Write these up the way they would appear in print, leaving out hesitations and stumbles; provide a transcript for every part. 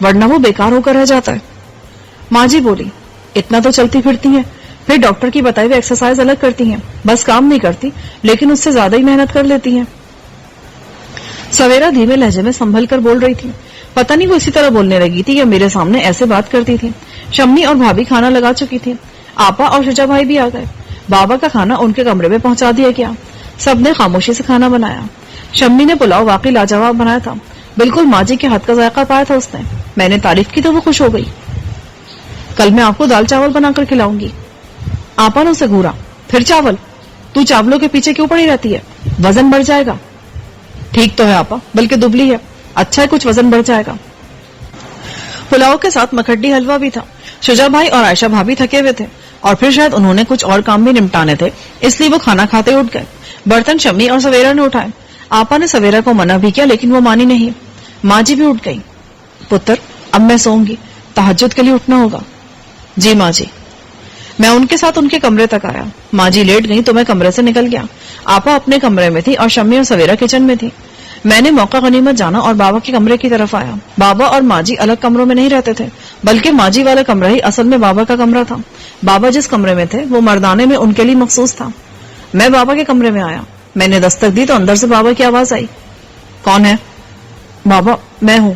ورنہ وہ بیکار ہو کر رہ جاتا ہے. ماں جی بولی, اتنا تو چلتی پھرتی ہیں, پھر ڈاکٹر کی بتائی ہوئی ایکسرسائز الگ کرتی ہیں, بس کام نہیں کرتی لیکن اس سے زیادہ ہی محنت کر لیتی ہیں. سویرا دھیمے لہجے میں سنبھل کر بول رہی تھی. پتہ نہیں وہ اسی طرح بولنے لگی تھی یا میرے سامنے ایسے بات کرتی تھی. شمی اور بھابھی کھانا لگا چکی تھی. آپا اور شجا بھائی بھی آ گئے. بابا کا کھانا ان کے کمرے میں پہنچا دیا گیا. سب نے خاموشی سے کھانا بنایا. شمی نے پلاؤ واقعی لاجواب بنایا تھا. بالکل ماں جی کے ہاتھ کا ذائقہ پایا تھا اس نے. میں نے تعریف کی تو وہ خوش ہو گئی. کل میں آپ کو دال چاول بنا کر کھلاؤں گی. آپا نے اسے گھورا. پھر چاول؟ تو چاولوں کے پیچھے کیوں پڑی رہتی ہے؟ وزن بڑھ جائے گا. ٹھیک تو ہے آپا, بلکہ دبلی ہے. اچھا ہے کچھ وزن بڑھ جائے گا. پلاؤ کے ساتھ مکھڈی حلوہ بھی تھا. شجا بھائی اور عائشہ بھابھی تھکے ہوئے تھے اور پھر شاید انہوں نے کچھ اور کام بھی نمٹانے تھے, اس لیے وہ کھانا کھاتے اٹھ گئے. برتن شمی اور سویرا نے اٹھائے. آپا نے سویرا کو منع بھی کیا لیکن وہ مانی نہیں. ماں جی بھی اٹھ گئی. پتر اب میں سوؤں گی, تہجد کے لیے اٹھنا ہوگا. جی ماں جی. میں ان کے ساتھ ان کے کمرے تک آیا. ماں جی لیٹ گئی تو میں کمرے سے نکل گیا. آپا اپنے کمرے میں تھی اور شمی اور سویرا کچن میں تھی. میں نے موقع غنیمت جانا اور بابا کے کمرے کی طرف آیا. بابا اور ماں جی الگ کمروں میں نہیں رہتے تھے, بلکہ ماں جی والا کمرہ ہی اصل میں بابا کا کمرہ تھا. بابا جس کمرے میں تھے وہ مردانے میں ان کے لیے مخصوص تھا. میں بابا کے کمرے میں آیا. میں نے دستک دی تو اندر سے بابا کی آواز آئی. کون ہے؟ بابا میں ہوں.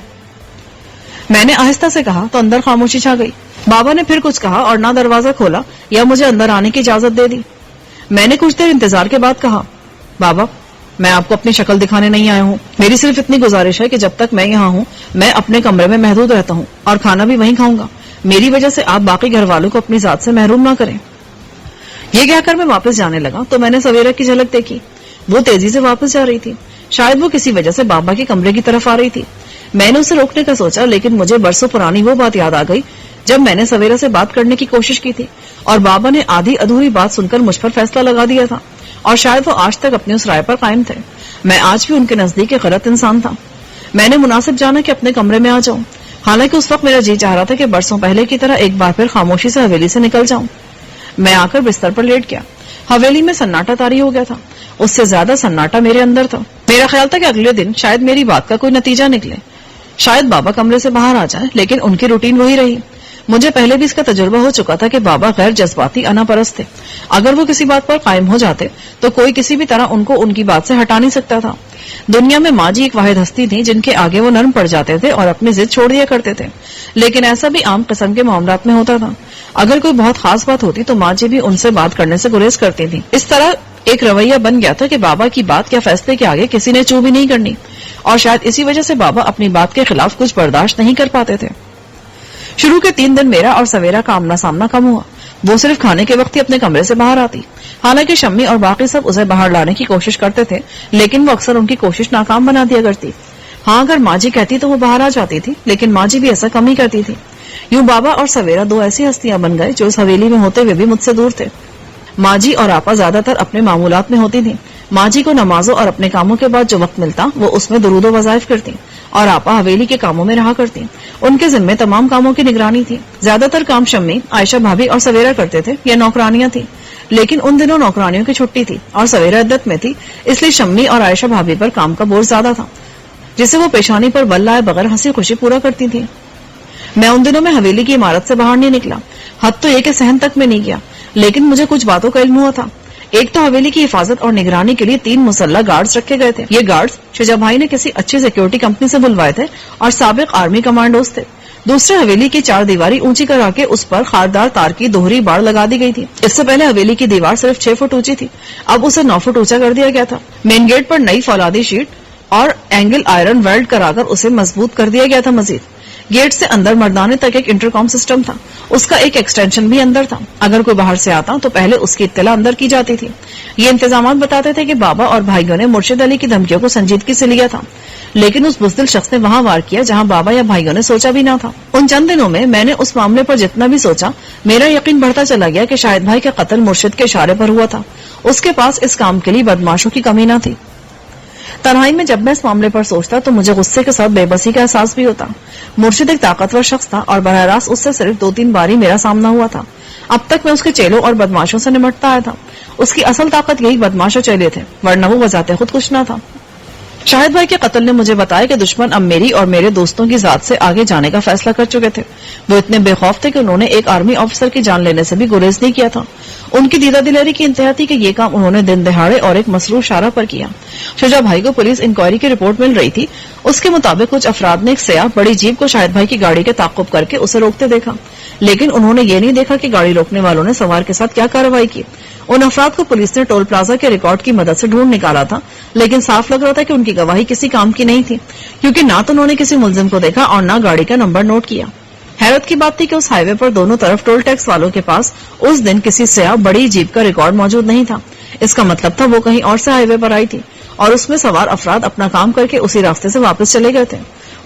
میں نے آہستہ سے کہا تو اندر خاموشی چھا گئی. بابا نے پھر کچھ کہا اور نہ دروازہ کھولا یا مجھے اندر آنے کی اجازت دے دی. میں نے کچھ دیر انتظار کے بعد کہا, بابا میں آپ کو اپنی شکل دکھانے نہیں آیا ہوں. میری صرف اتنی گزارش ہے کہ جب تک میں یہاں ہوں میں اپنے کمرے میں محدود رہتا ہوں اور کھانا بھی وہیں کھاؤں گا. میری وجہ سے آپ باقی گھر والوں کو اپنی ذات سے محروم نہ کریں. یہ کہہ کر میں واپس جانے لگا تو میں نے سویرا کی جھلک دیکھی. وہ تیزی سے واپس جا رہی تھی. شاید وہ کسی وجہ سے بابا کے کمرے کی طرف آ رہی تھی. میں نے اسے روکنے کا سوچا لیکن مجھے برسوں پرانی وہ بات یاد آ گئی جب میں نے سویرا سے بات کرنے کی کوشش کی تھی اور بابا نے آدھی ادھوری بات سن کر مجھ پر فیصلہ لگا دیا تھا, اور شاید وہ آج تک اپنی اس رائے پر قائم تھے. میں آج بھی ان کے نزدیک ایک غلط انسان تھا. میں نے مناسب جانا کہ اپنے کمرے میں آ جاؤں, حالانکہ اس وقت میرا جی چاہ رہا تھا کہ برسوں پہلے کی طرح ایک بار پھر خاموشی سے حویلی سے نکل جاؤں. میں آ کر بستر پر لیٹ گیا. حویلی میں سناٹا طاری ہو گیا تھا. اس سے زیادہ سناٹا میرے اندر تھا. میرا خیال تھا کہ اگلے دن شاید میری بات کا کوئی نتیجہ نکلے, شاید بابا کمرے سے باہر آ جائیں, لیکن ان کی روٹین وہی رہی. مجھے پہلے بھی اس کا تجربہ ہو چکا تھا کہ بابا غیر جذباتی انا پرست تھے. اگر وہ کسی بات پر قائم ہو جاتے تو کوئی کسی بھی طرح ان کو ان کی بات سے ہٹا نہیں سکتا تھا. دنیا میں ماں جی ایک واحد ہستی تھی جن کے آگے وہ نرم پڑ جاتے تھے اور اپنی ضد چھوڑ دیا کرتے تھے, لیکن ایسا بھی عام قسم کے معاملات میں ہوتا تھا. اگر کوئی بہت خاص بات ہوتی تو ماں جی بھی ان سے بات کرنے سے گریز کرتی تھی. اس طرح ایک رویہ بن گیا تھا کہ بابا کی بات یا فیصلے کے آگے کسی نے چو بھی نہیں کرنی, اور شاید اسی وجہ سے بابا اپنی بات کے خلاف کچھ برداشت نہیں کر پاتے تھے. شروع کے 3 دن میرا اور سویرا کا آمنا سامنا کم ہوا. وہ صرف کھانے کے وقت ہی اپنے کمرے سے باہر آتی. حالانکہ شمی اور باقی سب اسے باہر لانے کی کوشش کرتے تھے, لیکن وہ اکثر ان کی کوشش ناکام بنا دیا کرتی. ہاں اگر ماں جی کہتی تو وہ باہر آ جاتی تھی, لیکن ماں جی بھی ایسا کم ہی کرتی تھی. یوں بابا اور سویرا 2 ایسی ہستیاں بن گئے جو اس حویلی میں ہوتے ہوئے بھی مجھ سے دور تھے. ماں جی اور آپا زیادہ تر اپنے معمولات میں ہوتی تھیں. ماں جی کو نمازوں اور اپنے کاموں کے بعد جو وقت ملتا وہ اس میں درود و وظائف کرتی, اور آپا حویلی کے کاموں میں رہا کرتی. ان کے ذمے تمام کاموں کی نگرانی تھی. زیادہ تر کام شمی, عائشہ بھابھی اور سویرا کرتے تھے یا نوکرانیاں تھیں, لیکن ان دنوں نوکرانیوں کی چھٹی تھی اور سویرا عدت میں تھی, اس لیے شمی اور عائشہ بھابھی پر کام کا بوجھ زیادہ تھا جسے وہ پیشانی پر بل لائے بغیر ہنسی خوشی پورا کرتی تھی. میں ان دنوں میں حویلی کی عمارت سے باہر نہیں نکلا, حد تو یہ کہ صحن تک میں نہیں گیا, لیکن مجھے کچھ باتوں کا علم ہوا تھا. ایک تو حویلی کی حفاظت اور نگرانی کے لیے 3 مسلح گارڈز رکھے گئے تھے. یہ گارڈز شجا بھائی نے کسی اچھی سیکیورٹی کمپنی سے بلوائے تھے اور سابق آرمی کمانڈوز تھے. دوسرے حویلی کی 4 دیواری اونچی کرا کے اس پر خاردار تار کی دوہری باڑ لگا دی گئی تھی. اس سے پہلے حویلی کی دیوار صرف 6 فٹ اونچی تھی, اب اسے 9 فٹ اونچا کر دیا گیا تھا. مین گیٹ پر نئی فولادی شیٹ اور اینگل آئرن ویلڈ کرا کر اسے مضبوط کر دیا گیا تھا. مزید گیٹ سے اندر مردانے تک ایک انٹرکام سسٹم تھا. اس کا ایک ایکسٹینشن بھی اندر تھا. اگر کوئی باہر سے آتا تو پہلے اس کی اطلاع اندر کی جاتی تھی. یہ انتظامات بتاتے تھے کہ بابا اور بھائیوں نے مرشد علی کی دھمکیوں کو سنجیدگی سے لیا تھا, لیکن اس بزدل شخص نے وہاں وار کیا جہاں بابا یا بھائیوں نے سوچا بھی نہ تھا. ان چند دنوں میں نے اس معاملے پر جتنا بھی سوچا, میرا یقین بڑھتا چلا گیا کہ شاہد بھائی کا قتل مرشد کے اشارے پر ہوا تھا. اس کے پاس اس کام کے لیے بدماشوں کی کمی نہ تھی. تنہائی میں جب میں اس معاملے پر سوچتا تو مجھے غصے کے ساتھ بے بسی کا احساس بھی ہوتا. مرشد ایک طاقتور شخص تھا اور براہ راست اس سے صرف 2-3 بار ہی میرا سامنا ہوا تھا. اب تک میں اس کے چیلوں اور بدماشوں سے نمٹتا آیا تھا. اس کی اصل طاقت یہی بدماش اور چیلے تھے, ورنہ وہ بذات خود کچھ نہ تھا. شاہد بھائی کے قتل نے مجھے بتایا کہ دشمن اب میری اور میرے دوستوں کی ذات سے آگے جانے کا فیصلہ کر چکے تھے. وہ اتنے بے خوف تھے کہ انہوں نے ایک آرمی آفیسر کی جان لینے سے بھی گریز نہیں کیا تھا. ان کی دیدہ دلیری کی انتہا تھی کہ یہ کام انہوں نے دن دہاڑے اور ایک مسرور شارہ پر کیا. شجاع بھائی کو پولیس انکوائری کی رپورٹ مل رہی تھی. اس کے مطابق کچھ افراد نے ایک سیاہ بڑی جیپ کو شاہد بھائی کی گاڑی کے تعاقب کر کے اسے روکتے دیکھا، لیکن انہوں نے یہ نہیں دیکھا کہ گاڑی روکنے والوں نے سوار کے ساتھ کیا کارروائی کی. ان افراد کو پولیس نے ٹول پلازا کے ریکارڈ کی مدد سے ڈھونڈ نکالا تھا، لیکن صاف لگ رہا تھا کہ ان کی گواہی کسی کام کی نہیں تھی، کیونکہ نہ تو انہوں نے کسی ملزم کو دیکھا اور نہ گاڑی کا نمبر نوٹ کیا. حیرت کی بات تھی کہ اس ہائی وے پر دونوں طرف ٹول ٹیکس والوں کے پاس اس دن کسی سیاہ بڑی جیپ کا ریکارڈ موجود نہیں تھا. اس کا مطلب تھا وہ کہیں اور سے ہائی وے پر آئی تھی اور اس میں سوار افراد اپنا کام کر کے اسی راستے سے واپس چلے گئے تھے.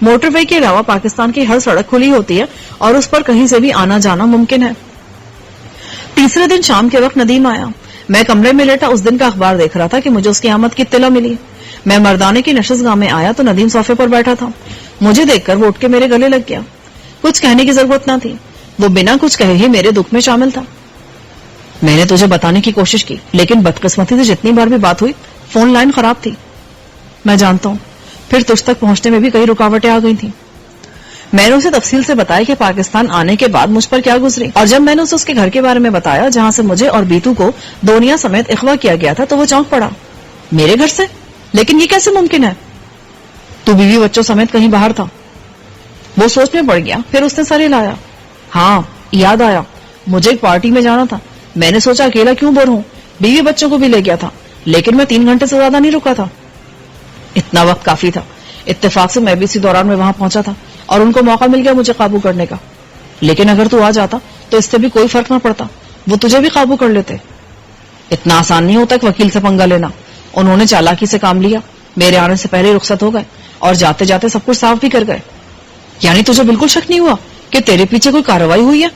موٹر وے کے علاوہ پاکستان کی ہر سڑک کھلی ہوتی ہے اور اس پر کہیں سے بھی آنا جانا ممکن ہے. تیسرے دن شام کے وقت ندیم آیا. میں کمرے میں لیٹا اس دن کا اخبار دیکھ رہا تھا کہ مجھے اس کی آمد کی اطلاع ملی. میں مردانے کی نشستگاہ میں آیا تو ندیم صوفے پر بیٹھا تھا. مجھے دیکھ کر وہ اٹھ کے میرے گلے لگ گیا. کچھ کہنے کی ضرورت نہ تھی، وہ بنا کچھ کہے ہی میرے دکھ میں شامل تھا. میں نے تجھے بتانے کی کوشش کی، لیکن بدقسمتی سے جتنی بار بھی بات ہوئی فون لائن خراب تھی. میں جانتا ہوں، پھر تجھ تک پہنچنے میں بھی کئی رکاوٹیں آ گئی تھیں. میں نے اسے تفصیل سے بتایا کہ پاکستان آنے کے بعد مجھ پر کیا گزری، اور جب میں نے اسے اس کے گھر کے بارے میں بتایا جہاں سے مجھے اور بیتو کو دونیا سمیت اغوا کیا گیا تھا تو وہ چونک پڑا. میرے گھر سے؟ لیکن یہ کیسے ممکن ہے؟ تو بیوی بچوں سمیت کہیں باہر تھا. وہ سوچ میں پڑ گیا، پھر اس نے سر ہلایا. ہاں یاد آیا، مجھے ایک پارٹی میں جانا تھا. میں نے سوچا اکیلا کیوں بور ہوں، بیوی بچوں کو بھی لے گیا تھا، لیکن میں 3 گھنٹے سے زیادہ نہیں رکا تھا. اتنا وقت کافی تھا. اتفاق سے میں بھی اسی دوران میں وہاں پہنچا تھا اور ان کو موقع مل گیا مجھے قابو کرنے کا. لیکن اگر تو آ جاتا تو اس سے بھی کوئی فرق نہ پڑتا، وہ تجھے بھی قابو کر لیتے. اتنا آسان نہیں ہوتا کہ وکیل سے پنگا لینا. انہوں نے چالاکی سے کام لیا، میرے آنے سے پہلے رخصت ہو گئے اور جاتے جاتے سب کچھ صاف بھی کر گئے. یعنی تجھے بالکل شک نہیں ہوا کہ تیرے پیچھے کوئی کارروائی ہوئی ہے؟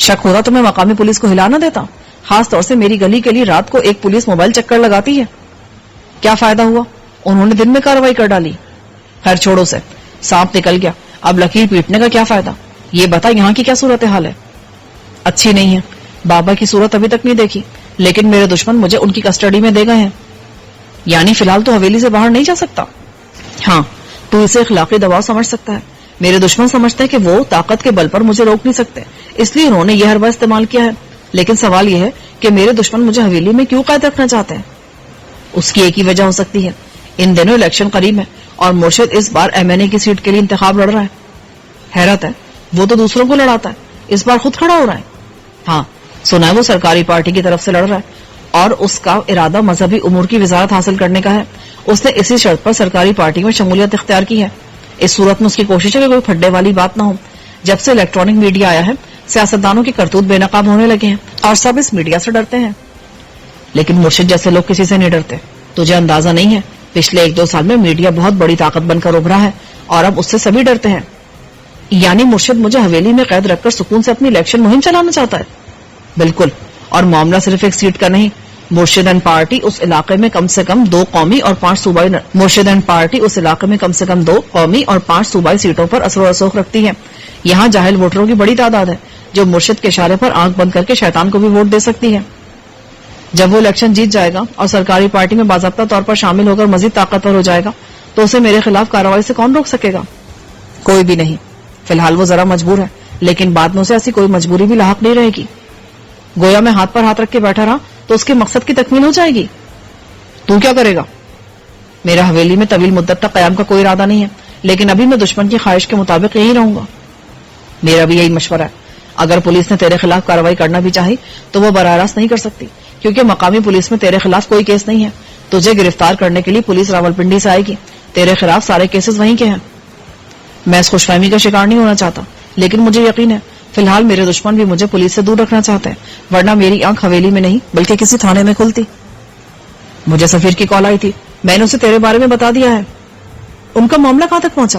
شک ہوتا تو میں مقامی پولیس کو ہلا نہ دیتا، خاص طور سے میری گلی کے لیے رات کو ایک پولیس موبائل چکر لگاتی ہے. کیا فائدہ ہوا؟ انہوں نے دن میں کارروائی کر ڈالی. خیر چھوڑو سے، سانپ نکل گیا، اب لکیر پیٹنے کا کیا فائدہ؟ یہ بتا یہاں کی کیا صورتحال ہے؟ اچھی نہیں ہے. بابا کی صورت ابھی تک نہیں دیکھی، لیکن میرے دشمن مجھے ان کی کسٹڈی میں دے گئے ہیں. یعنی فی الحال تو حویلی سے باہر نہیں جا سکتا؟ ہاں، تو اسے اخلاقی دباؤ سمجھ سکتا ہے. میرے دشمن سمجھتے ہیں کہ وہ طاقت کے بل پر مجھے روک نہیں سکتے، اس لیے انہوں نے یہ حربہ استعمال کیا ہے. لیکن سوال یہ ہے کہ میرے دشمن مجھے حویلی میں کیوں قید رکھنا چاہتے ہیں؟ اس کی ایک ہی وجہ ہو سکتی ہے، ان دنوں الیکشن قریب ہے اور مرشد اس بار MNA کی سیٹ کے لیے انتخاب لڑ رہا ہے. حیرت ہے، وہ تو دوسروں کو لڑاتا ہے، اس بار خود کھڑا ہو رہا ہے. ہاں سنا ہے وہ سرکاری پارٹی کی طرف سے لڑ رہا ہے اور اس کا ارادہ مذہبی امور کی وزارت حاصل کرنے کا ہے. اس نے اسی شرط پر سرکاری پارٹی میں شمولیت اختیار کی ہے. اس صورت میں اس کی کوشش ہے کہ کوئی پھڈے والی بات نہ ہو. جب سے الیکٹرانک میڈیا آیا ہے سیاستدانوں کی کرتوت بے نقاب ہونے لگے ہیں اور سب اس میڈیا سے ڈرتے ہیں. لیکن مرشد جیسے لوگ کسی سے نہیں ڈرتے. تجھے اندازہ نہیں ہے، پچھلے 1-2 سال میں میڈیا بہت بڑی طاقت بن کر ابھرا ہے اور اب اس سے سبھی ڈرتے ہیں. یعنی مرشد مجھے حویلی میں قید رکھ کر سکون سے اپنی الیکشن مہم چلانا چاہتا ہے؟ بالکل، اور معاملہ صرف ایک سیٹ کا نہیں. مرشد اینڈ پارٹی اس علاقے میں کم سے کم 2 قومی اور 5 صوبائی سیٹوں پر اثر و رسوخ رکھتی ہے. یہاں جاہل ووٹروں کی بڑی تعداد ہے جو مرشد کے اشارے پر آنکھ بند کر کے شیطان کو بھی ووٹ دے سکتی ہے. جب وہ الیکشن جیت جائے گا اور سرکاری پارٹی میں باضابطہ طور پر شامل ہو کر مزید طاقتور ہو جائے گا تو اسے میرے خلاف کارروائی سے کون روک سکے گا؟ کوئی بھی نہیں. فی الحال وہ ذرا مجبور ہے، لیکن بعد میں اسے ایسی کوئی مجبوری بھی لاحق نہیں رہے گی. گویا میں ہاتھ پر ہاتھ رکھ کے بیٹھا رہا تو اس کے مقصد کی تکمیل ہو جائے گی. تو کیا کرے گا؟ میرا حویلی میں طویل مدت تک قیام کا کوئی ارادہ نہیں ہے، لیکن ابھی میں دشمن کی خواہش کے مطابق یہی رہوں گا. میرا بھی یہی مشورہ ہے. اگر پولیس نے تیرے خلاف کارروائی کرنا بھی چاہی تو وہ براہ راست نہیں کر سکتی، کیونکہ مقامی پولیس میں تیرے خلاف کوئی کیس نہیں ہے. تجھے گرفتار کرنے کے لیے پولیس راولپنڈی سے آئے گی. تیرے خلاف سارے کیسز وہیں کے ہیں. میں اس خوش فہمی کا شکار نہیں ہونا چاہتا، لیکن مجھے یقین ہے فی الحال میرے دشمن بھی مجھے پولیس سے دور رکھنا چاہتے ہیں، ورنہ میری آنکھ حویلی میں نہیں بلکہ کسی تھانے میں کھلتی. مجھے سفیر کی کال آئی تھی، میں نے اسے تیرے بارے میں بتا دیا ہے. ان کا معاملہ کہاں تک پہنچا؟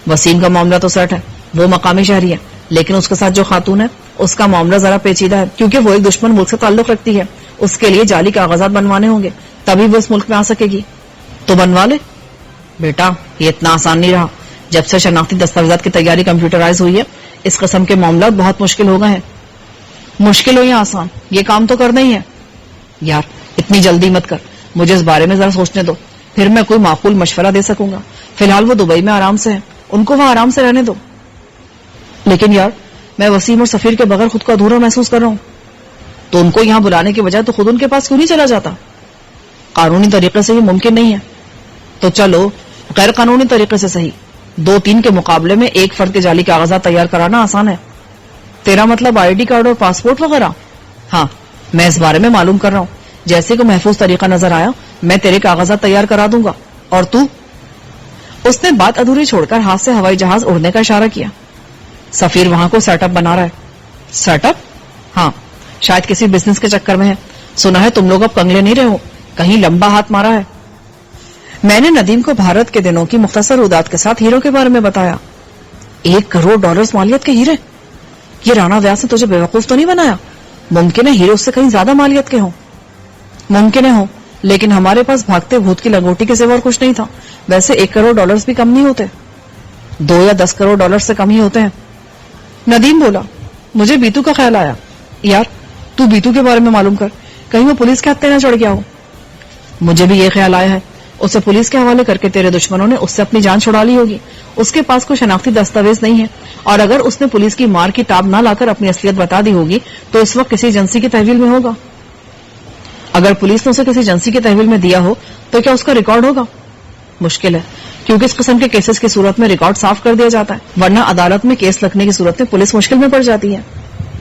وسیم کا معاملہ تو سیٹ ہے، وہ مقامی شہری ہے، لیکن اس کے ساتھ جو خاتون ہے اس کا معاملہ ذرا پیچیدہ ہے، کیونکہ وہ ایک دشمن ملک سے تعلق رکھتی ہے. اس کے لیے جعلی کاغذات بنوانے ہوں گے تبھی وہ اس ملک میں آ سکے گی. تو بنوا لے بیٹا، یہ اتنا آسان نہیں رہا. جب سے شناختی دستاویزات کی تیاری کمپیوٹرائز ہوئی ہے اس قسم کے معاملات بہت مشکل ہو گئے ہیں. مشکل ہو یا آسان، یہ کام تو کرنا ہی ہے. یار اتنی جلدی مت کر، مجھے اس بارے میں ذرا سوچنے دو. پھر میں کوئی معقول مشورہ دے سکوں گا. فی الحال وہ دبئی میں آرام سے ہیں, ان کو وہاں آرام سے رہنے دو. لیکن یار میں وسیم اور سفیر کے بغیر خود کو ادھورا محسوس کر رہا ہوں. تو ان کو یہاں بلانے کے بجائے تو خود ان کے پاس کیوں نہیں چلا جاتا؟ قانونی طریقے سے یہ ممکن نہیں ہے. تو چلو غیر قانونی طریقے سے صحیح, 2-3 کے مقابلے میں ایک فرد کے جعلی کاغذات تیار کرانا آسان ہے. تیرا مطلب ID کارڈ اور پاسپورٹ وغیرہ؟ ہاں میں اس بارے میں معلوم کر رہا ہوں. جیسے کہ محفوظ طریقہ نظر آیا میں تیرے کاغذات تیار کرا دوں گا. اور تو؟ اس نے بات ادھوری چھوڑ کر ہاتھ سے ہوائی جہاز اڑنے کا اشارہ کیا. سفیر وہاں کو سیٹ اپ بنا رہا ہے. Set up? ہاں شاید کسی بزنس کے چکر میں ہے. سنا ہے تم لوگ اب کنگلے نہیں رہے ہو, کہیں لمبا ہاتھ مارا ہے. میں نے ندیم کو بھارت کے دنوں کی مختصر اعداد کے ساتھ ہیرو کے بارے میں بتایا. $1 کروڑ مالیت کے ہیرے؟ یہ رانا ویاس نے تجھے بیوقوف تو نہیں بنایا؟ ممکن ہے ہیرو اس سے کہیں زیادہ مالیت کے ہوں. ممکن ہے ہوں, لیکن ہمارے پاس بھاگتے بھوت کی لنگوٹی کے سوا اور کچھ نہیں تھا. ویسے $1 کروڑ بھی کم نہیں ہوتے, 2 یا 10 کروڑ ڈالر سے کم ہی ہوتے ہیں. ندیم بولا. مجھے بیتو کا خیال آیا. یار تو بیتو کے بارے میں معلوم کر, کہیں وہ پولیس کے ہاتھ نہ چڑھ گیا ہو. مجھے بھی یہ خیال آیا ہے. اسے پولیس کے حوالے کر کے تیرے دشمنوں نے اس سے اپنی جان چھڑا لی ہوگی. اس کے پاس کوئی شناختی دستاویز نہیں ہے, اور اگر اس نے پولیس کی مار کی تاب نہ لا کر اپنی اصلیت بتا دی ہوگی تو اس وقت کسی ایجنسی کی تحویل میں ہوگا. اگر پولیس نے اسے کسی ایجنسی کی تحویل میں دیا ہو تو کیا اس کا ریکارڈ ہوگا؟ مشکل ہے, کیونکہ اس قسم کے کیسز کی صورت میں ریکارڈ صاف کر دیا جاتا ہے, ورنہ عدالت میں کیس لگنے کی صورت میں پولیس مشکل میں پڑ جاتی ہے.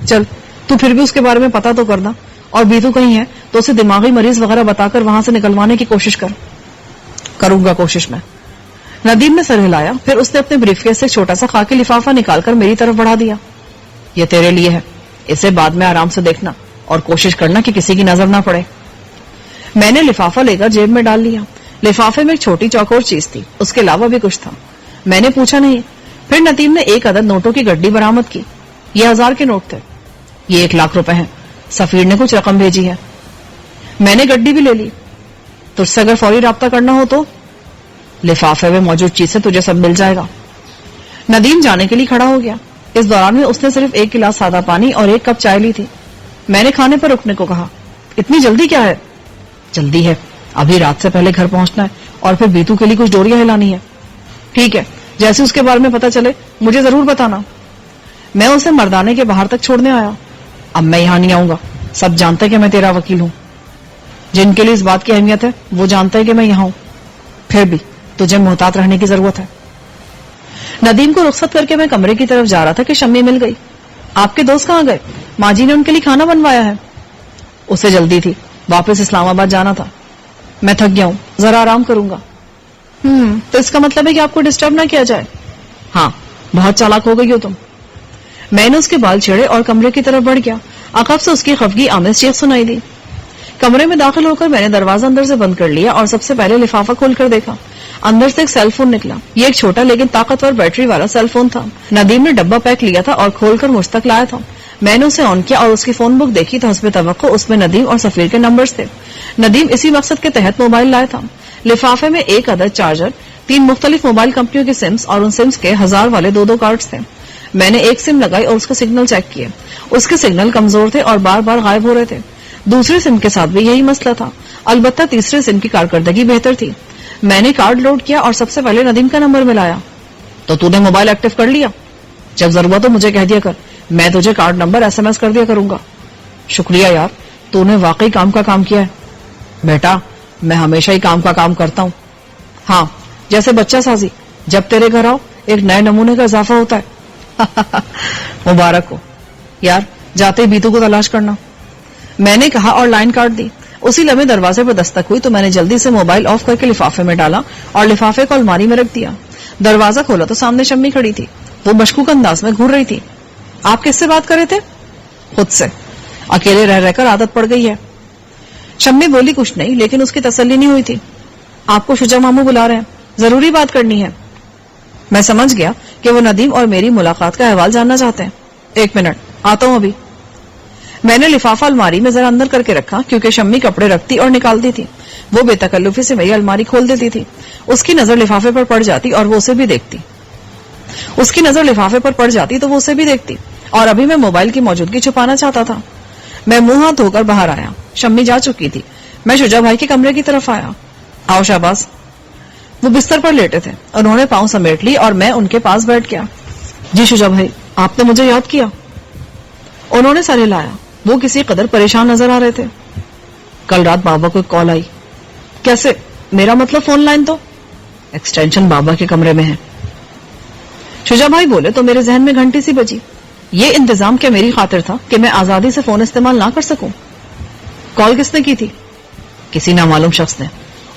چل تو پھر بھی اس کے بارے میں پتا تو کرنا, اور بیتو کہیں ہے تو اسے دماغی مریض وغیرہ بتا کر وہاں سے نکلوانے کی کوشش کر. کروں گا کوشش میں. ندیم نے سر ہلایا, پھر اس نے اپنے بریف کیس سے چھوٹا سا خاکی لفافہ نکال کر میری طرف بڑھا دیا. یہ تیرے لیے ہے, اسے بعد میں آرام سے دیکھنا اور کوشش کرنا کہ کسی کی نظر نہ پڑے. میں نے لفافہ لے کر جیب میں ڈال لیا. لفافے میں ایک چھوٹی چوکور چیز تھی, اس کے علاوہ بھی کچھ تھا. میں نے پوچھا نہیں. پھر ندیم نے 1 عدد نوٹوں کی گڈی برآمد کی. یہ 1000 کے نوٹ تھے. یہ 1 لاکھ روپے ہیں. سفیر نے کچھ رقم بھیجی ہے. میں نے گڈی بھی لے لی. تجھ سے اگر فوری رابطہ کرنا ہو تو لفافے میں موجود چیز سے تجھے سب مل جائے گا. ندیم جانے کے لیے کھڑا ہو گیا. اس دوران میں اس نے صرف 1 گلاس سادہ پانی اور 1 کپ چائے لی تھی. میں نے کھانے پر رکنے کو کہا. اتنی جلدی کیا ہے؟ جلدی ہے, ابھی رات سے پہلے گھر پہنچنا ہے, اور پھر بیتو کے لیے کچھ ڈوریاں ہلانی ہے. ٹھیک ہے, جیسے اس کے بارے میں پتا چلے مجھے ضرور بتانا. میں اسے مردانے کے باہر تک چھوڑنے آیا. اب میں یہاں نہیں آؤں گا. سب جانتے کہ میں تیرا وکیل ہوں. جن کے لیے اس بات کی اہمیت ہے وہ جانتا ہے کہ میں یہاں ہوں. پھر بھی تجھے محتاط رہنے کی ضرورت ہے. ندیم کو رخصت کر کے میں کمرے کی طرف جا رہا تھا کہ شمی مل گئی. آپ کے دوست کہاں گئے؟ ماجی نے ان کے لیے کھانا بنوایا ہے. اسے جلدی تھی, واپس اسلام آباد جانا تھا. میں تھک گیا ہوں, ذرا آرام کروں گا. تو اس کا مطلب ہے کہ آپ کو ڈسٹرب نہ کیا جائے. ہاں بہت چالاک ہو گئی ہو تم. میں نے اس کے بال چھیڑے اور کمرے کی طرف بڑھ گیا. عقب سے اس کی خفگی آمیز چیخ سنائی دی. کمرے میں داخل ہو کر میں نے دروازہ اندر سے بند کر لیا اور سب سے پہلے لفافہ کھول کر دیکھا. اندر سے ایک سیل فون نکلا. یہ ایک چھوٹا لیکن طاقتور بیٹری والا سیل فون تھا. ندیم نے ڈبہ پیک لیا تھا اور کھول کر مجھ تک لایا تھا. میں نے اسے آن کیا اور اس کی فون بک دیکھی تو حسب توقع اس میں ندیم اور سفیر کے نمبرز تھے. ندیم اسی مقصد کے تحت موبائل لایا تھا. لفافے میں 1 عدد چارجر, 3 مختلف موبائل کمپنیوں کی سمز اور ان سمز کے 1000 والے 2 کارڈز تھے. میں نے ایک سم لگائی اور اس کا سگنل چیک کیے. اس کے سگنل کمزور تھے اور بار بار غائب ہو رہے تھے. دوسرے سم کے ساتھ بھی یہی مسئلہ تھا. البتہ تیسرے سم کی کارکردگی بہتر تھی. میں نے کارڈ لوڈ کیا اور سب سے پہلے ندیم کا نمبر ملایا. تو نے موبائل ایکٹیو کر لیا؟ جب ضرورت ہو مجھے کہہ دیا کر, میں تجھے کارڈ نمبر SMS کر دیا کروں گا. شکریہ یار, تو نے واقعی کام کا کام کیا ہے. بیٹا میں ہمیشہ ہی کام کا کام کرتا ہوں. ہاں جیسے بچہ سازی, جب تیرے گھر آؤ ایک نئے نمونے کا اضافہ ہوتا ہے. مبارک ہو یار, جاتے ہی بیتو کو تلاش کرنا. میں نے کہا اور لائن کاٹ دی. اسی لمحے دروازے پر دستک ہوئی تو میں نے جلدی سے موبائل آف کر کے لفافے میں ڈالا اور لفافے کو الماری میں رکھ دیا. دروازہ کھولا تو سامنے شمی کھڑی تھی. وہ مشکوک انداز میں گھور رہی تھی. آپ کس سے بات کر رہے تھے؟ خود سے. اکیلے رہ کر عادت پڑ گئی ہے. شمی بولی کچھ نہیں, لیکن اس کی تسلی نہیں ہوئی تھی. آپ کو شجا ماموں بلا رہے ہیں, ضروری بات کرنی ہے. میں سمجھ گیا کہ وہ ندیم اور میری ملاقات کا احوال جاننا چاہتے ہیں. 1 منٹ آتا ہوں ابھی. میں نے لفافہ الماری میں ذرا اندر کر کے رکھا کیونکہ شمی کپڑے رکھتی اور نکالتی تھی. وہ بے تکلفی سے میری الماری کھول دیتی تھی. اس کی نظر لفافے پر پڑ جاتی اور وہ اسے بھی دیکھتی. اور ابھی میں موبائل کی موجودگی چھپانا چاہتا تھا. میں منہ ہاتھ دھو کر باہر آیا. شمی جا چکی تھی. میں شجا بھائی کے کمرے کی طرف آیا. آؤ شہباز, وہ بستر پر لیٹے تھے. انہوں نے پاؤں سمیٹ لی اور میں ان کے پاس بیٹھ گیا. جی شجاع بھائی, آپ نے مجھے یاد کیا؟ انہوں نے سر ہلایا. وہ کسی قدر پریشان نظر آ رہے تھے. کل رات بابا کو ایک کال آئی. کیسے؟ میرا مطلب فون لائن تو ایکسٹینشن بابا کے کمرے میں ہے. شجاع بھائی بولے تو میرے ذہن میں گھنٹی سی بجی. یہ انتظام کیا میری خاطر تھا کہ میں آزادی سے فون استعمال نہ کر سکوں؟ کال کس نے کی تھی؟ کسی نامعلوم شخص نے.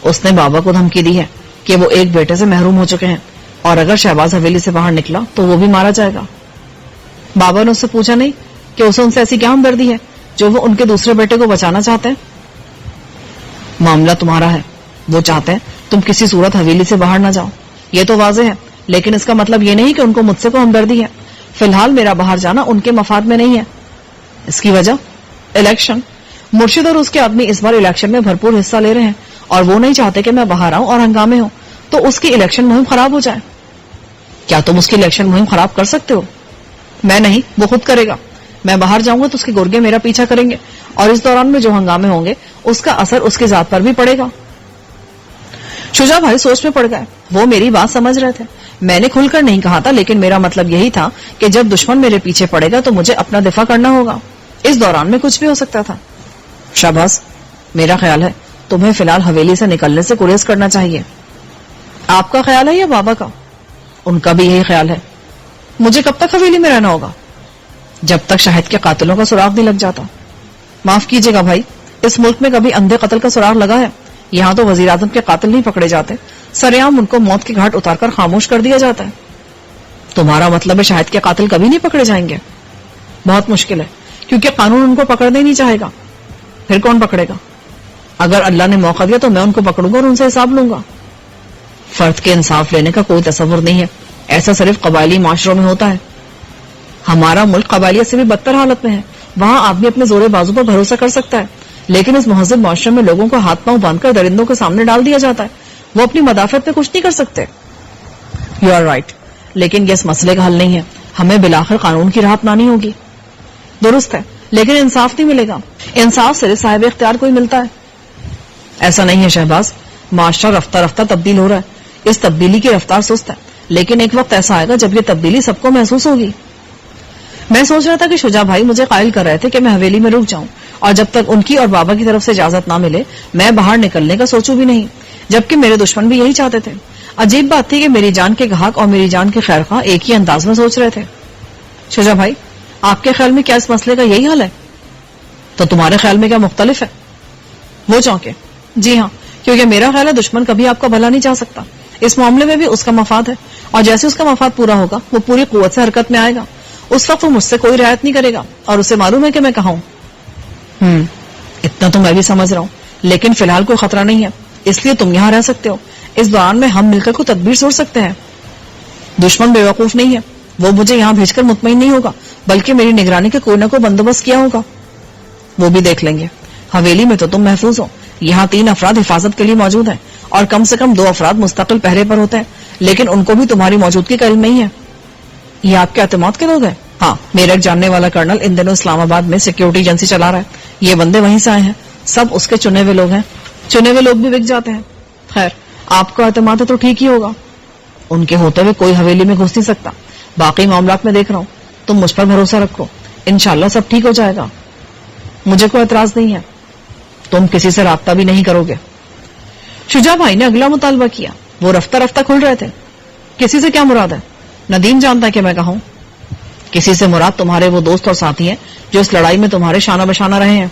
اس نے بابا کو دھمکی دی ہے کہ وہ ایک بیٹے سے محروم ہو چکے ہیں اور اگر شہباز حویلی سے باہر نکلا تو وہ بھی مارا جائے گا. بابا نے اس سے پوچھا نہیں کہ اسے ان سے ایسی کیا ہمدردی ہے جو وہ ان کے دوسرے بیٹے کو بچانا چاہتے ہیں؟ معاملہ تمہارا ہے. وہ چاہتے ہیں تم کسی صورت حویلی سے باہر نہ جاؤ. یہ تو واضح ہے, لیکن اس کا مطلب یہ نہیں کہ ان کو مجھ سے کوئی ہمدردی ہے. فی الحال میرا باہر جانا ان کے مفاد میں نہیں ہے. اس کی وجہ الیکشن. مرشد اور اس کے آدمی اس بار الیکشن میں بھرپور حصہ لے رہے ہیں اور وہ نہیں چاہتے کہ میں باہر آؤں اور ہنگامے ہوں تو اس کی الیکشن مہم خراب ہو جائے. کیا تم اس کی الیکشن مہم خراب کر سکتے ہو؟ میں نہیں, وہ خود کرے گا. میں باہر جاؤں گا تو اس کے گرگے میرا پیچھا کریں گے اور اس دوران میں جو ہنگامے ہوں گے اس کا اثر اس کی ذات پر بھی پڑے گا. شجاع بھائی سوچ میں پڑ گئے. وہ میری بات سمجھ رہے تھے. میں نے کھل کر نہیں کہا تھا, لیکن میرا مطلب یہی تھا کہ جب دشمن میرے پیچھے پڑے گا تو مجھے اپنا دفاع کرنا ہوگا. اس دوران میں کچھ بھی ہو سکتا تھا. شاباش, میرا خیال ہے تمہیں فی الحال حویلی سے نکلنے سے گریز کرنا چاہیے. آپ کا خیال ہے یا بابا کا؟ ان کا بھی یہی خیال ہے. مجھے کب تک حویلی میں رہنا ہوگا؟ جب تک شاہد کے قاتلوں کا سراغ نہیں لگ جاتا. معاف کیجیے گا بھائی, اس ملک میں کبھی اندھے قتل کا سراغ لگا ہے؟ یہاں تو وزیر اعظم کے قاتل نہیں پکڑے جاتے, سرعام ان کو موت کے گھاٹ اتار کر خاموش کر دیا جاتا ہے. تمہارا مطلب ہے شاہد کے قاتل کبھی نہیں پکڑے جائیں گے؟ بہت مشکل ہے, کیونکہ قانون ان کو پکڑنے نہیں چاہے گا. پھر کون پکڑے گا؟ اگر اللہ نے موقع دیا تو میں ان کو پکڑوں گا اور ان سے حساب لوں گا. فرد کے انصاف لینے کا کوئی تصور نہیں ہے. ایسا صرف قبائلی معاشروں میں ہوتا ہے. ہمارا ملک قبائلیت سے بھی بدتر حالت میں ہے. وہاں آدمی اپنے زور بازو پر بھروسہ کر سکتا ہے, لیکن اس مہذب معاشرے میں لوگوں کو ہاتھ پاؤں باندھ کر درندوں کے سامنے ڈال دیا جاتا ہے. وہ اپنی مدافعت میں کچھ نہیں کر سکتے. یو آر رائٹ, لیکن یہ اس مسئلے کا حل نہیں ہے. ہمیں بالآخر قانون کی راہ اپنانی ہوگی. درست ہے, لیکن انصاف نہیں ملے گا. انصاف صرف صاحب اختیار کو ہی ملتا ہے. ایسا نہیں ہے شہباز, معاشرہ رفتہ رفتہ تبدیل ہو رہا ہے. اس تبدیلی کی رفتار سست ہے, لیکن ایک وقت ایسا آئے گا جب یہ تبدیلی سب کو محسوس ہوگی. میں سوچ رہا تھا کہ شجاع بھائی مجھے قائل کر رہے تھے کہ میں حویلی میں رک جاؤں, اور جب تک ان کی اور بابا کی طرف سے اجازت نہ ملے میں باہر نکلنے کا سوچوں بھی نہیں, جبکہ میرے دشمن بھی یہی چاہتے تھے. عجیب بات تھی کہ میری جان کے گاہک اور میری جان کے خیر خواہ ایک ہی انداز میں سوچ رہے تھے. شجاع بھائی, آپ کے خیال میں کیا اس مسئلے کا یہی حل ہے؟ تو تمہارے خیال میں کیا مختلف ہے؟ وہ چونکے. جی ہاں, کیونکہ میرا خیال ہے دشمن کبھی آپ کا بھلا نہیں چاہ سکتا. اس معاملے میں بھی اس کا مفاد ہے, اور جیسے اس کا مفاد پورا ہوگا وہ پوری قوت سے حرکت میں آئے گا. اس وقت وہ مجھ سے کوئی رعایت نہیں کرے گا, اور اسے معلوم ہے کہ میں کہاں ہوں. اتنا تو میں بھی سمجھ رہا ہوں, لیکن فی الحال کوئی خطرہ نہیں ہے, اس لیے تم یہاں رہ سکتے ہو. اس دوران میں ہم مل کر کوئی تدبیر سوچ سکتے ہیں. دشمن بے وقوف نہیں ہے, وہ مجھے یہاں بھیج کر مطمئن نہیں ہوگا, بلکہ میری نگرانی کے کوئی نہ کوئی بندوبست کیا ہوگا. وہ بھی دیکھ لیں گے. حویلی میں تو تم محفوظ ہو. یہاں 3 افراد حفاظت کے لیے موجود ہیں, اور کم سے کم 2 افراد مستقل پہرے پر ہوتے ہیں, لیکن ان کو بھی تمہاری موجودگی کا علم نہیں ہے. یہ آپ کے اعتماد کے لوگ ہیں؟ ہاں, میرا ایک جاننے والا کرنل ان دنوں اسلام آباد میں سیکیورٹی ایجنسی چلا رہا ہے. یہ بندے وہیں سے آئے ہیں, سب اس کے چنے ہوئے لوگ ہیں. چنے ہوئے لوگ بھی بک جاتے ہیں. خیر, آپ کا اعتماد ہے تو ٹھیک ہی ہوگا. ان کے ہوتے ہوئے کوئی حویلی میں گھس نہیں سکتا. باقی معاملات میں دیکھ رہا ہوں, تم مجھ پر بھروسہ رکھو, انشاءاللہ سب ٹھیک ہو جائے گا. مجھے کوئی اعتراض نہیں ہے. تم کسی سے رابطہ بھی نہیں کرو گے؟ شجاع بھائی نے اگلا مطالبہ کیا. وہ رفتہ رفتہ کھل رہے تھے. کسی سے کیا مراد ہے؟ ندیم جانتا ہے کہ میں کہوں. کسی سے مراد تمہارے وہ دوست اور ساتھی ہیں جو اس لڑائی میں تمہارے شانہ بشانہ رہے ہیں.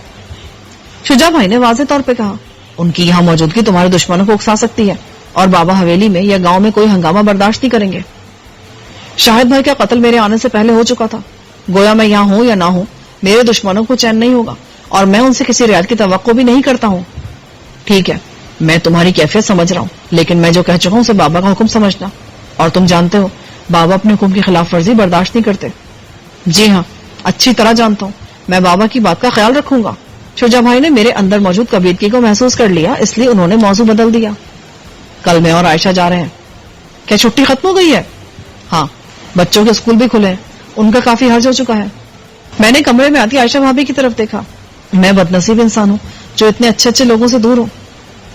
شجاع بھائی نے واضح طور پہ کہا. ان کی یہاں موجودگی تمہارے دشمنوں کو اکسا سکتی ہے, اور بابا حویلی میں یا گاؤں میں کوئی ہنگامہ برداشت نہیں کریں گے. شاہد بھائی کا قتل میرے آنے سے پہلے ہو چکا تھا. گویا میں یہاں ہوں یا نہ ہوں, میرے دشمنوں کو چین نہیں ہوگا, اور میں ان سے کسی رعایت کی توقع بھی نہیں کرتا ہوں. ٹھیک ہے, میں تمہاری کیفیت سمجھ رہا ہوں, لیکن میں جو کہہ چکا ہوں اسے بابا کا حکم سمجھنا. اور تم جانتے ہو بابا اپنے حکم کی خلاف ورزی برداشت نہیں کرتے. جی ہاں, اچھی طرح جانتا ہوں. میں بابا کی بات کا خیال رکھوں گا. شجاع بھائی نے میرے اندر موجود کبیرگی کو محسوس کر لیا, اس لیے انہوں نے موضوع بدل دیا. کل میں اور عائشہ جا رہے ہیں. کیا چھٹی ختم ہو گئی ہے؟ ہاں, بچوں کے اسکول بھی کھلے ہیں, ان کا کافی حرج ہو چکا ہے. میں نے کمرے میں آتی عائشہ بھابھی کی طرف دیکھا. میں بدنصیب انسان ہوں جو اتنے اچھے اچھے لوگوں سے دور ہوں.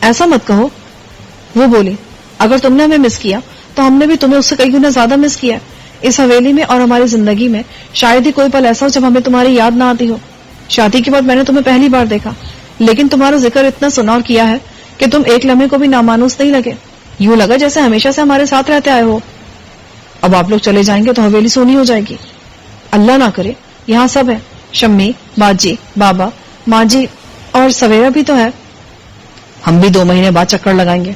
ایسا مت کہو, وہ بولی. اگر تم نے ہمیں مس کیا تو ہم نے بھی تمہیں اس سے کئی گنا زیادہ مس کیا ہے. اس حویلی میں اور ہماری زندگی میں شاید ہی کوئی پل ایسا ہو جب ہمیں تمہاری یاد نہ آتی ہو. شادی کے بعد میں نے تمہیں پہلی بار دیکھا، لیکن تمہارا ذکر اتنا سنا اور کیا ہے کہ تم ایک لمحے کو بھی نامانوس نہیں لگے. یوں لگا جیسے ہمیشہ سے ہمارے ساتھ رہتے آئے ہو. اب آپ لوگ چلے جائیں گے تو حویلی سونی ہو جائے گی. اللہ نہ کرے، یہاں سب ہے، شمی، باجی، بابا، ماں جی اور سویرا بھی تو ہے. ہم بھی 2 مہینے بعد چکر لگائیں گے.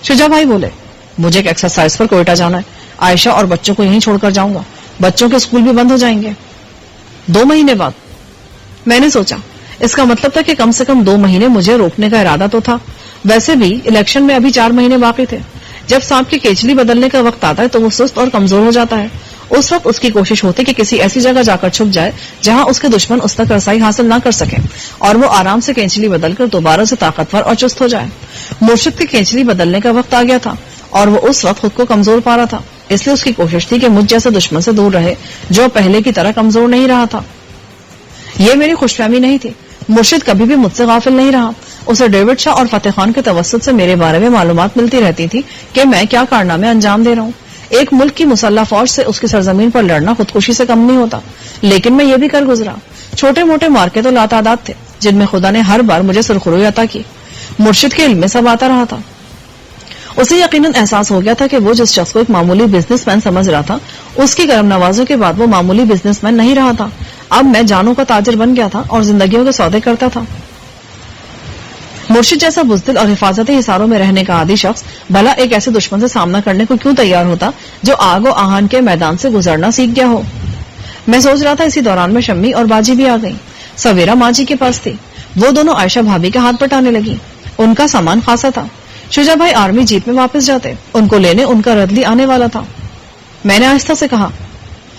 شجاع بھائی بولے، مجھے ایک ایکسرسائز پر کوئٹہ جانا ہے. عائشہ اور بچوں کو یہیں چھوڑ کر جاؤں گا. بچوں کے اسکول بھی بند ہو جائیں گے. 2 مہینے بعد؟ میں نے سوچا اس کا مطلب تھا کہ کم سے کم 2 مہینے مجھے روکنے کا ارادہ تو تھا. ویسے بھی الیکشن میں ابھی 4 مہینے باقی تھے. جب سانپ کی کیچلی بدلنے کا وقت آتا ہے تو وہ سست اور کمزور ہو جاتا ہے. اس وقت اس کی کوشش ہوتی کہ کسی ایسی جگہ جا کر چھپ جائے جہاں اس کے دشمن اس تک رسائی حاصل نہ کر سکیں اور وہ آرام سے کینچلی بدل کر دوبارہ سے طاقتور اور چست ہو جائے. مرشد کی کینچلی بدلنے کا وقت آ گیا تھا اور وہ اس وقت خود کو کمزور پا رہا تھا. اس لیے اس کی کوشش تھی کہ مجھ جیسے دشمن سے دور رہے جو پہلے کی طرح کمزور نہیں رہا تھا. یہ میری خوش فہمی نہیں تھی. مرشد کبھی بھی مجھ سے غافل نہیں رہا. اسے ڈیوڈ شاہ اور فتح خان کے توسط سے میرے بارے میں معلومات ملتی رہتی تھی کہ میں کیا کارنامے انجام دے رہا ہوں. ایک ملک کی مسلح فوج سے اس کی سرزمین پر لڑنا خودکشی سے کم نہیں ہوتا، لیکن میں یہ بھی کر گزرا. چھوٹے موٹے مارکے تو لاتعداد تھے جن میں خدا نے ہر بار مجھے سرخروئی عطا کی. مرشد کے علم میں سب آتا رہا تھا. اسے یقیناً احساس ہو گیا تھا کہ وہ جس شخص کو ایک معمولی بزنس مین سمجھ رہا تھا اس کی کرم نوازوں کے بعد وہ معمولی بزنس مین نہیں رہا تھا. اب میں جانوں کا تاجر بن گیا تھا اور زندگیوں کے سودے کرتا تھا. مرشد جیسا بزدل اور حفاظتی حصاروں میں رہنے کا عادی شخص بھلا ایک ایسے دشمن سے سامنا کرنے کو کیوں تیار ہوتا جو آگ و آہن کے میدان سے گزرنا سیکھ گیا ہو. میں سوچ رہا تھا اسی دوران میں شمی اور باجی بھی آ گئی. سویرا ماں جی کے پاس تھی. وہ دونوں عائشہ بھابھی کے ہاتھ پٹانے لگی. ان کا سامان خاصا تھا. شجاع بھائی آرمی جیپ میں واپس جاتے. ان کو لینے ان کا ردلی آنے والا تھا. میں نے آہستہ سے کہا،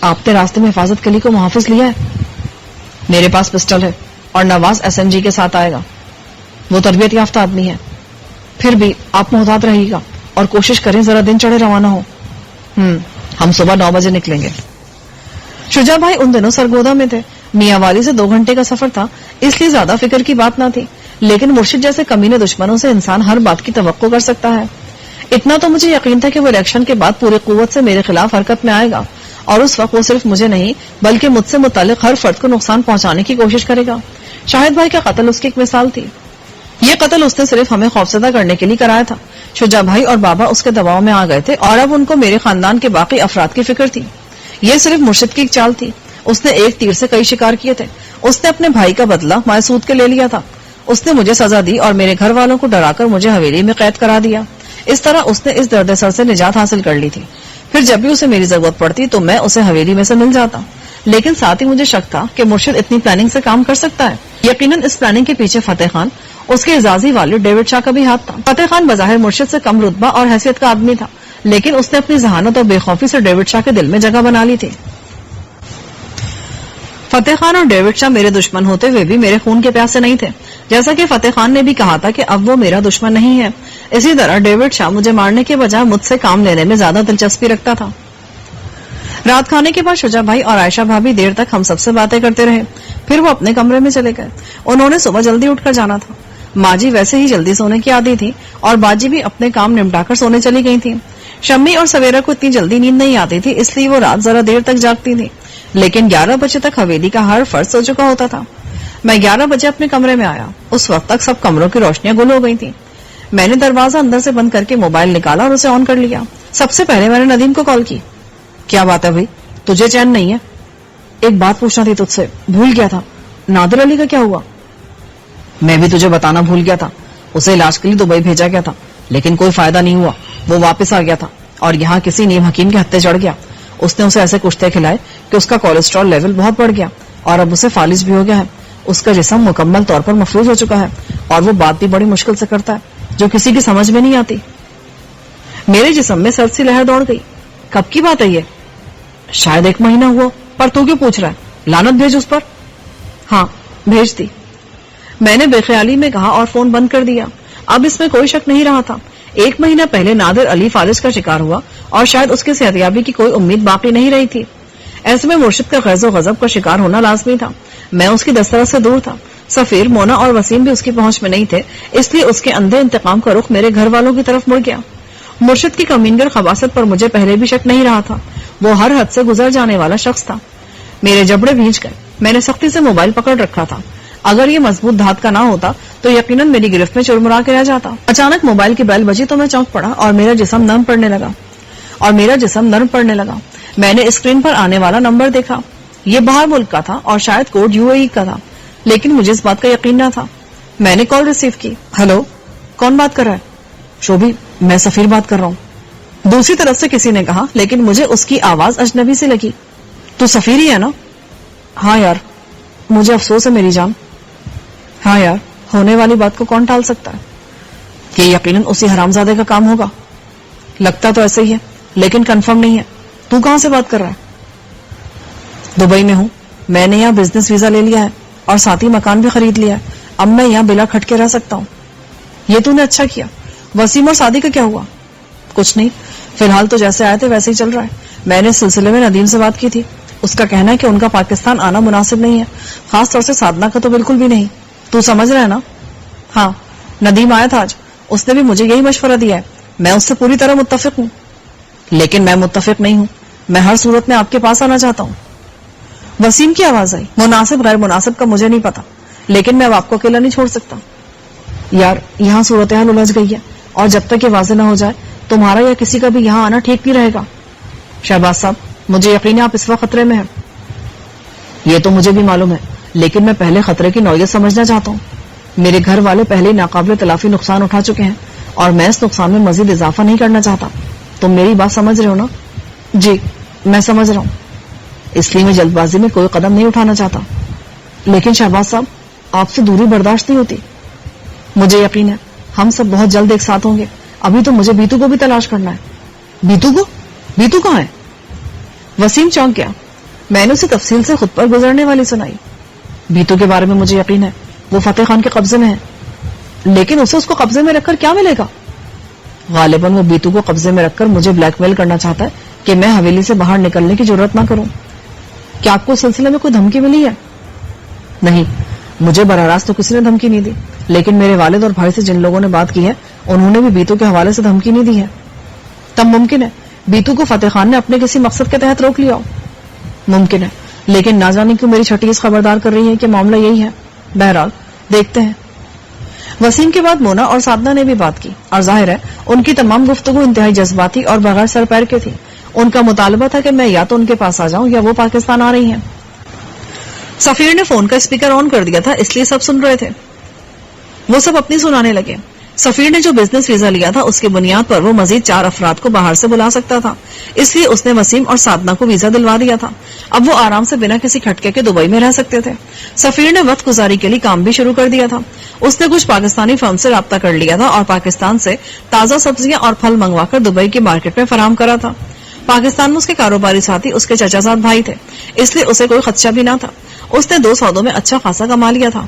آپ نے راستے میں حفاظت کلی کو محافظ لیا ہے؟ میرے پاس پسٹل ہے اور نواز SMG کے ساتھ آئے گا. وہ تربیت یافتہ آدمی ہے. پھر بھی آپ محتاط رہیے گا اور کوشش کریں ذرا دن چڑھے روانہ ہو. ہم صبح 9 بجے نکلیں گے. شجاع بھائی ان دنوں سرگودا میں تھے. میاں والی سے 2 گھنٹے کا سفر تھا، اس لیے زیادہ فکر کی بات نہ تھی. لیکن مرشد جیسے کمینے دشمنوں سے انسان ہر بات کی توقع کر سکتا ہے. اتنا تو مجھے یقین تھا کہ وہ الیکشن کے بعد پوری قوت سے میرے خلاف حرکت میں آئے گا اور اس وقت وہ صرف مجھے نہیں بلکہ مجھ سے متعلق ہر فرد کو نقصان پہنچانے کی کوشش کرے گا. شاہد بھائی کا قتل اس کی ایک مثال تھی. یہ قتل اس نے صرف ہمیں خوفزدہ کرنے کے لیے کرایا تھا. شجاع بھائی اور بابا اس کے دباؤ میں آ گئے تھے اور اب ان کو میرے خاندان کے باقی افراد کی فکر تھی. یہ صرف مرشد کی ایک چال تھی. اس نے ایک تیر سے کئی شکار کیے تھے. اس نے اپنے بھائی کا بدلہ مائسود کے لے لیا تھا. اس نے مجھے سزا دی اور میرے گھر والوں کو ڈرا کر مجھے حویلی میں قید کرا دیا. اس طرح اس نے اس درد سر سے نجات حاصل کر لی تھی. پھر جب بھی اسے میری ضرورت پڑتی تو میں اسے حویلی میں سے مل جاتا. لیکن ساتھ ہی مجھے شک تھا کہ مرشد اتنی پلاننگ سے کام کر سکتا ہے. یقیناً اس پلاننگ کے پیچھے فتح خان، اس کے اعزازی والد ڈیوڈ شاہ کا بھی ہاتھ تھا. فتح خان بظاہر مرشد سے کم رتبہ اور حیثیت کا آدمی تھا، لیکن اس نے اپنی ذہانت اور بے خوفی سے ڈیوڈ شاہ کے دل میں جگہ بنا لی تھی. فتح خان اور ڈیوڈ شاہ میرے دشمن ہوتے ہوئے بھی میرے خون کے پیاسے نہیں تھے، جیسا کہ فتح خان نے بھی کہا تھا کہ اب وہ میرا دشمن نہیں ہے. اسی طرح ڈیوڈ شاہ مجھے مارنے کے بجائے مجھ سے کام لینے میں زیادہ دلچسپی رکھتا تھا. رات کھانے کے بعد شجاع بھائی اور عائشہ بھابھی دیر تک ہم سب سے باتیں کرتے رہے. پھر وہ اپنے کمرے میں چلے گئے. انہوں نے صبح جلدی اٹھ کر جانا تھا. ماں جی ویسے ہی جلدی سونے کی عادی تھی اور باجی بھی اپنے کام نمٹا کر سونے چلی گئی تھی. شمی اور سویرا کو اتنی جلدی نیند نہیں آتی تھی، اس لیے وہ رات ذرا دیر تک جاگتی تھی. لیکن 11 بجے تک حویلی کا ہر فرد سو چکا ہوتا تھا. میں 11 بجے اپنے کمرے میں آیا. اس وقت تک سب کمروں کی روشنیاں گل ہو گئی تھی. میں نے دروازہ اندر سے بند کر کے موبائل نکالا اور اسے آن کر لیا. سب سے پہلے میں نے ندیم کو کال کی. کیا بات ہے بھائی، تجھے چین نہیں ہے؟ ایک بات پوچھنا تھی تجھ سے، بھول گیا تھا. نادر علی کا کیا ہوا؟ میں بھی تجھے بتانا بھول گیا تھا. اسے علاج کے لیے دبئی بھیجا گیا تھا، لیکن کوئی فائدہ نہیں ہوا. وہ واپس آ گیا تھا اور یہاں کسی نیم حکیم کے ہتھے چڑھ گیا. اس نے اسے ایسے کشتے کھلائے کہ اس کا کولیسٹرول لیول بہت بڑھ گیا اور اب اسے فالج بھی ہو گیا ہے. اس کا جسم مکمل طور پر مفلوج ہو چکا ہے اور وہ بات بھی بڑی مشکل سے کرتا ہے جو کسی کی سمجھ میں نہیں آتی. میرے جسم میں سرد سی لہر دوڑ گئی. کب کی بات ہے یہ؟ شاید 1 مہینہ ہوا. پر تو کیوں پوچھ رہا ہے؟ لعنت بھیج اس پر. ہاں بھیج دی، میں نے بے خیالی میں کہا اور فون بند کر دیا. اب اس میں کوئی شک نہیں رہا تھا. 1 مہینہ پہلے نادر علی فالج کا شکار ہوا اور شاید اس کے صحتیابی کی کوئی امید باقی نہیں رہی تھی. ایسے میں مرشد کا غیظ و غضب کا شکار ہونا لازمی تھا. میں اس کی دسترس سے دور تھا. سفیر، مونا اور وسیم بھی اس کی پہنچ میں نہیں تھے، اس لیے اس کے اندھے انتقام کا رخ میرے گھر والوں کی طرف مڑ گیا. مرشد کی کمینگر خباثت پر مجھے پہلے بھی شک نہیں رہا تھا. وہ ہر حد سے گزر جانے والا شخص تھا. میرے جبڑے بھیج گئے. میں نے سختی سے موبائل پکڑ رکھا تھا. اگر یہ مضبوط دھات کا نہ ہوتا تو یقیناً میری گرفت میں چرمرا کے رہ جاتا. اچانک موبائل کی بیل بجی تو میں چونک پڑا اور میرا جسم نرم پڑنے لگا. میں نے اسکرین پر آنے والا نمبر دیکھا. یہ باہر ملک کا تھا اور شاید کوڈ UAE کا تھا، لیکن مجھے اس بات کا یقین نہ تھا. میں نے کال ریسیو کی. ہلو، کون بات کر رہا ہے؟ شوبھی، میں سفیر بات کر رہا ہوں. دوسری طرف سے کسی نے کہا، لیکن مجھے اس کی آواز اجنبی سے لگی. تو سفیر ہی ہے نا؟ ہاں یار، مجھے افسوس ہے میری جان. ہاں یار، ہونے والی بات کو کون ٹال سکتا ہے؟ یہ یقیناً اسی حرامزادے کا کام ہوگا. لگتا تو ایسے ہی ہے، لیکن کنفرم نہیں ہے. تو کہاں سے بات کر رہا ہے؟ دبئی میں ہوں. میں نے یہاں بزنس ویزا لے لیا ہے اور ساتھ ہی مکان بھی خرید لیا ہے. اب میں یہاں بلا کھٹکے رہ سکتا ہوں. یہ تو نے اچھا کیا. وسیم اور سعدی کا کیا ہوا؟ کچھ نہیں، فی الحال تو جیسے آئے تھے ویسے ہی چل رہا ہے. میں نے اس سلسلے میں ندیم سے بات کی تھی. اس کا کہنا ہے کہ ان کا پاکستان آنا مناسب نہیں ہے، خاص طور سے سادنا کا تو بالکل بھی نہیں. تو سمجھ رہا ہے نا؟ ہاں، ندیم آیا تھا آج. اس نے بھی مجھے یہی مشورہ دیا ہے. میں اس سے پوری طرح متفق ہوں. لیکن میں متفق نہیں ہوں. میں ہر صورت میں آپ کے پاس آنا چاہتا ہوں. وسیم کی آواز آئی. مناسب غیر مناسب کا مجھے نہیں پتا، لیکن میں اب آپ کو اکیلا نہیں چھوڑ سکتا. یار، یہاں صورتحال الجھ گئی ہے اور جب تک یہ واضح نہ ہو جائے تمہارا یا کسی کا بھی یہاں آنا ٹھیک نہیں رہے گا. شہباز صاحب، مجھے یقین ہے آپ اس وقت خطرے میں ہیں. یہ تو مجھے بھی معلوم ہے، لیکن میں پہلے خطرے کی نوعیت سمجھنا چاہتا ہوں. میرے گھر والے پہلے ناقابل تلافی نقصان اٹھا چکے ہیں اور میں اس نقصان میں مزید اضافہ نہیں کرنا چاہتا. تم میری بات سمجھ رہے ہو نا؟ جی، میں سمجھ رہا ہوں. اس لیے میں جلد بازی میں کوئی قدم نہیں اٹھانا چاہتا. لیکن شہباز صاحب، آپ سے دوری برداشت نہیں ہوتی. مجھے یقین ہے ہم سب بہت جلد ایک ساتھ ہوں گے. ابھی تو مجھے بیتو کو بھی تلاش کرنا ہے. بیتو کو؟ بیتو کہاں ہے؟ وسیم چونک گیا. میں نے اسے تفصیل سے خود پر گزرنے والی سنائی. بیتو کے بارے میں مجھے یقین ہے وہ فتح خان کے قبضے میں ہے. لیکن اسے اس کو قبضے میں رکھ کر کیا ملے گا؟ غالباً وہ بیتو کو قبضے میں رکھ کر مجھے بلیک میل کرنا چاہتا ہے کہ میں حویلی سے باہر نکلنے کی ضرورت نہ کروں. کیا آپ کو اس سلسلے میں کوئی دھمکی ملی ہے؟ نہیں، مجھے براہ راست تو کسی نے دھمکی نہیں دی، لیکن میرے والد اور بھائی سے جن لوگوں نے بات کی ہے انہوں نے بھی بیتو کے حوالے سے دھمکی نہیں دی ہے. تب ممکن ہے بیتو کو فتح خان نے اپنے کسی مقصد کے تحت روک لیا ہو. ممکن ہے، لیکن نہ جانے کیوں میری چھٹی اس خبردار کر رہی ہے کہ معاملہ یہی ہے. بہرحال دیکھتے ہیں. وسیم کے بعد مونا اور سادنا نے بھی بات کی اور ظاہر ہے ان کی تمام گفتگو انتہائی جذباتی اور بغیر سر پیر کے تھی. ان کا مطالبہ تھا کہ میں یا تو ان کے پاس آ جاؤں یا وہ پاکستان آ رہی ہیں. سفیر نے فون کا اسپیکر آن کر دیا تھا، اس لیے سب سن رہے تھے. وہ سب اپنی سنانے لگے. سفیر نے جو بزنس ویزا لیا تھا اس کی بنیاد پر وہ مزید 4 افراد کو باہر سے بلا سکتا تھا، اس لیے اس نے وسیم اور سادنا کو ویزا دلوا دیا تھا. اب وہ آرام سے بنا کسی کھٹکے کے دبئی میں رہ سکتے تھے. سفیر نے وقت گزاری کے لیے کام بھی شروع کر دیا تھا. اس نے کچھ پاکستانی فرم سے رابطہ کر لیا تھا اور پاکستان سے تازہ سبزیاں اور پھل منگوا کر دبئی کی مارکیٹ میں فراہم کرا تھا. پاکستان میں اس کے کاروباری ساتھی اس کے چچا زاد بھائی تھے، اس لیے اسے کوئی خدشہ بھی نہ تھا. اس نے 2 سودوں میں اچھا خاصا کما لیا تھا.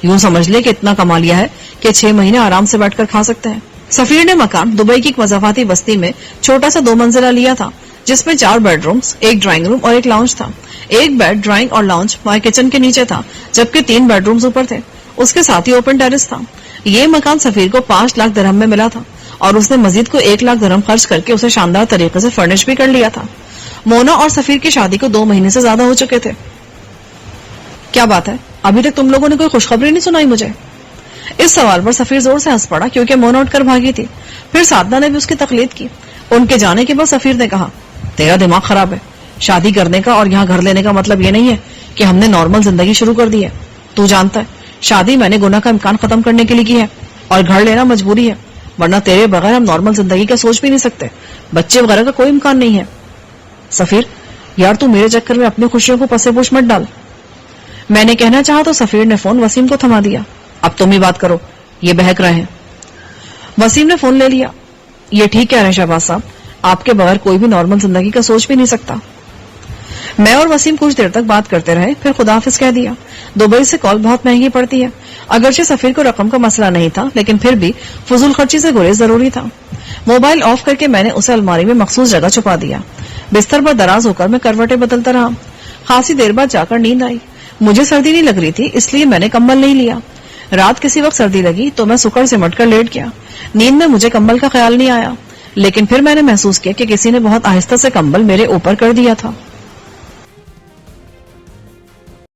یوں سمجھ لے کہ اتنا کما لیا ہے کہ 6 مہینے آرام سے بیٹھ کر کھا سکتے ہیں. سفیر نے مکان دبئی کی ایک مضافاتی بستی میں چھوٹا سا 2 منزلہ لیا تھا، جس میں 4 بیڈ رومز، 1 ڈرائنگ روم اور 1 لاؤنج تھا. 1 بیڈ، ڈرائنگ اور لاؤنج مائی کچن کے نیچے تھا، جبکہ 3 بیڈ رومز اوپر تھے. اس کے ساتھ ہی اوپن ٹیرس تھا. یہ مکان سفیر کو 5 لاکھ درہم میں ملا تھا اور اس نے مزید کو 1 لاکھ درہم خرچ کر کے اسے شاندار طریقے سے فرنش بھی کر لیا تھا. مونا اور سفیر کی شادی کو 2 مہینے سے زیادہ ہو چکے تھے. کیا بات ہے، ابھی تک تم لوگوں نے کوئی خوشخبری نہیں سنائی مجھے؟ اس سوال پر سفیر زور سے ہنس پڑا کیونکہ مونا اٹھ کر بھاگی تھی. پھر سادنا نے بھی اس کی تقلید کی. ان کے جانے کے بعد سفیر نے کہا، تیرا دماغ خراب ہے. شادی کرنے کا اور یہاں گھر لینے کا مطلب یہ نہیں ہے کہ ہم نے نارمل زندگی شروع کر دی ہے. تو جانتا ہے شادی میں نے گناہ کا امکان ختم کرنے کے لیے کی ہے اور گھر لینا مجبوری ہے، ورنہ تیرے بغیر ہم نارمل زندگی کا سوچ بھی نہیں سکتے. بچے وغیرہ کا کوئی امکان نہیں ہے. سفیر، یار تو میرے چکر میں اپنی خوشیوں کو پسے پوش مت ڈال. میں نے کہنا چاہا تو سفیر نے فون وسیم کو تھما دیا. اب تم ہی بات کرو، یہ بہک رہے ہیں. وسیم نے فون لے لیا. یہ ٹھیک کہہ رہے ہیں شہباز صاحب، آپ کے بغیر کوئی بھی نارمل زندگی کا سوچ بھی نہیں سکتا. میں اور وسیم کچھ دیر تک بات کرتے رہے، پھر خدا حافظ کہہ دیا. دبئی سے کال بہت مہنگی پڑتی ہے. اگرچہ سفیر کو رقم کا مسئلہ نہیں تھا، لیکن پھر بھی فضول خرچی سے گریز ضروری تھا. موبائل آف کر کے میں نے اسے الماری میں مخصوص جگہ چھپا دیا. بستر پر دراز ہو کر میں کروٹیں بدلتا رہا. خاصی دیر بعد جا کر نیند آئی. مجھے سردی نہیں لگ رہی تھی، اس لیے میں نے کمبل نہیں لیا. رات کسی وقت سردی لگی تو میں سکڑ سمٹ کر لیٹ گیا. نیند میں مجھے کمبل کا خیال نہیں آیا. لیکن پھر میں نے محسوس کیا کہ کسی نے بہت آہستہ سے کمبل میرے اوپر کر دیا تھا.